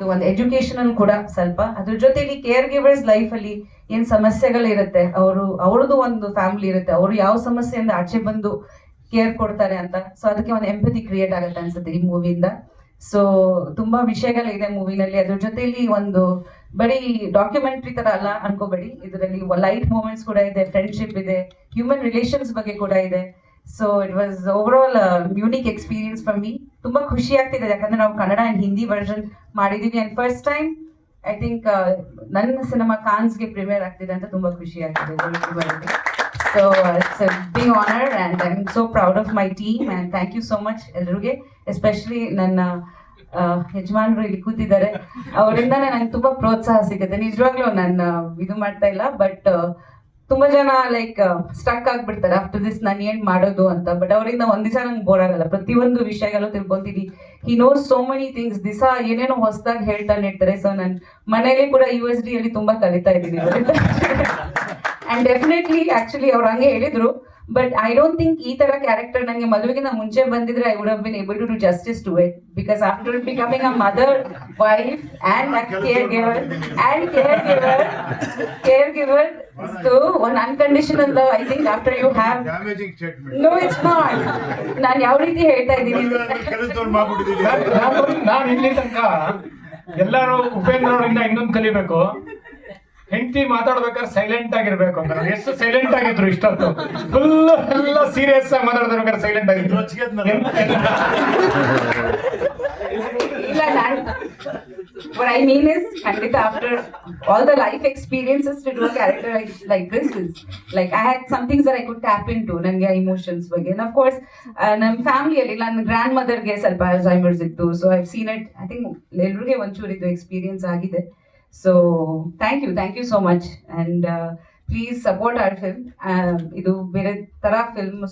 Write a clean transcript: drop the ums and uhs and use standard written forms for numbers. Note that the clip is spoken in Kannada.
ಇದು ಒಂದು ಎಜುಕೇಶನಲ್ ಕೂಡ ಸ್ವಲ್ಪ. ಅದ್ರ ಜೊತೆಲಿ ಕೇರ್ ಗಿವರ್ಸ್ ಲೈಫ್ ಅಲ್ಲಿ ಏನ್ ಸಮಸ್ಯೆಗಳಿರುತ್ತೆ, ಅವ್ರದ್ದು ಒಂದು ಫ್ಯಾಮಿಲಿ ಇರುತ್ತೆ, ಅವರು ಯಾವ ಸಮಸ್ಯೆಯಿಂದ ಆಚೆ ಬಂದು ಕೇರ್ ಕೊಡ್ತಾರೆ ಅಂತ. ಸೊ ಅದಕ್ಕೆ ಒಂದು ಎಂಪತಿ ಕ್ರಿಯೇಟ್ ಆಗುತ್ತೆ ಅನ್ಸುತ್ತೆ ಈ ಮೂವಿಯಿಂದ. ಸೊ ತುಂಬಾ ವಿಷಯಗಳಿದೆ ಮೂವಿನಲ್ಲಿ. ಅದ್ರ ಜೊತೆಲಿ ಒಂದು ಬರೀ ಡಾಕ್ಯುಮೆಂಟ್ರಿ ತರ ಅಲ್ಲ ಅನ್ಕೋಬೇಡಿ, ಇದರಲ್ಲಿ ಲೈಟ್ ಮೂಮೆಂಟ್ಸ್ ಕೂಡ ಇದೆ, ಫ್ರೆಂಡ್ಶಿಪ್ ಇದೆ, ಹ್ಯೂಮನ್ ರಿಲೇಷನ್ಸ್ ಬಗ್ಗೆ ಕೂಡ ಇದೆ. So it was overall unique experience for me. ತುಂಬಾ ಖುಷಿ ಆಗ್ತಿದೆ ಯಾಕಂದ್ರೆ ನಾವು ಕನ್ನಡ ಅಂಡ್ ಹಿಂದಿ ವರ್ಷನ್ ಮಾಡಿದೀವಿ and first time I think ನನ್ನ ಸಿನಿಮಾ ಕಾನ್ಸ್ಗೆ ಪ್ರೀಮಿಯರ್ ಆಗ್ತಿದೆ ಅಂತ ತುಂಬಾ ಖುಷಿ ಆಗ್ತಿದೆ. So it's a big honour and I am so proud of my team and thank you so much ಎಲ್ರಿಗೆ. ಎಸ್ಪೆಷಲಿ ನನ್ನ ಯಜಮಾನರು ಇಲ್ಲಿ ಕೂತಿದ್ದಾರೆ, ಅವರಿಂದಾನೇ ನಂಗೆ ತುಂಬಾ ಪ್ರೋತ್ಸಾಹ ಸಿಗುತ್ತೆ. ನಿಜವಾಗ್ಲೂ ನಾನು ಇದು ಮಾಡ್ತಾ ಇಲ್ಲ, ಬಟ್ ತುಂಬಾ ಜನ ಲೈಕ್ ಸ್ಟಕ್ ಆಗ್ಬಿಡ್ತಾರೆ ಆಫ್ಟರ್ ದಿಸ್ ನಾನು ಏನ್ ಮಾಡೋದು ಅಂತ. ಬಟ್ ಅವರಿಂದ ಒಂದ್ ದಿವಸ ನಂಗೆ ಬೋರ್ ಆಗಲ್ಲ, ಪ್ರತಿಯೊಂದು ವಿಷಯಗಳು ತಿಳ್ಕೊಂತೀನಿ. He knows so many things, ದಿವಸ ಏನೇನೋ ಹೊಸದಾಗಿ ಹೇಳ್ತಾನೆ ಇರ್ತಾರೆ. ಸೊ ನಾನು ಮನೇಲಿ ಕೂಡ USD ಅಲ್ಲಿ ತುಂಬಾ ಕಲಿತಾ ಇದ್ದೀನಿ ಅಂಡ್ ಡೆಫಿನೆಟ್ಲಿ ಆಕ್ಚುಲಿ ಅವ್ರು ಹಂಗೆ ಹೇಳಿದ್ರು. ಬಟ್ ಐ ಡೋಂಟ್ ಥಿಂಕ್ ಈ ತರ ಕ್ಯಾರೆಕ್ಟರ್ ನಂಗೆ ಮದುವೆಗಿಂತ ಮುಂಚೆ ಬಂದಿದ್ರೆ I would have been able to do justice to it, because after becoming a mother, wife and caregiver so one unconditional love, I think after you have no it's not. ನಾನು ಯಾವ ರೀತಿ ಹೇಳ್ತಾ ಇದ್ದೀನಿ ನಾನು ಇಲ್ಲಿ ತನಕ ಎಲ್ಲರೂ ಉಪೇಂದ್ರ ಅವರಿಂದ ಇನ್ನೊಂದು ಕಲಿಬೇಕು, ಹೆಂಡತಿ ಮಾತಾಡ್ಬೇಕಾದ್ರೆ ಸೈಲೆಂಟ್ ಆಗಿರ್ಬೇಕು ಅಂತ. ಎಷ್ಟು ಸೈಲೆಂಟ್ ಆಗಿದ್ರು ಇಷ್ಟೊತ್ತು, ಫುಲ್ ಎಲ್ಲ ಸೀರಿಯಸ್ ಆಗಿ ಮಾತಾಡ್ತಿರ್ಬೇಕಾದ್ರೆ ಸೈಲೆಂಟ್ ಆಗಿದ್ರು. ಇಲ್ಲ, what I mean is Kandita, after all the life experiences to do a character like this is like I had some things that I could tap into ನನಗೆ emotions ಬಗ್ಗೆ. And of course ನಮ್ಮ ಫ್ಯಾಮಿಲಿಯಲ್ಲಿ ನನ್ನ ಗ್ರ್ಯಾಂಡ್ ಮದರ್ಗೆ ಸ್ವಲ್ಪ ಅಲ್ಝೈಮರ್ಸ್ ಇತ್ತು. So I seen it, I think ಎಲ್ರಿಗೆ ಒಂಚೂರು ಇದು ಎಕ್ಸ್ಪೀರಿಯನ್ಸ್ ಆಗಿದೆ. So thank you so much and please support our film. ಇದು ಬೇರೆ ತರ ಫಿಲ್ಮ್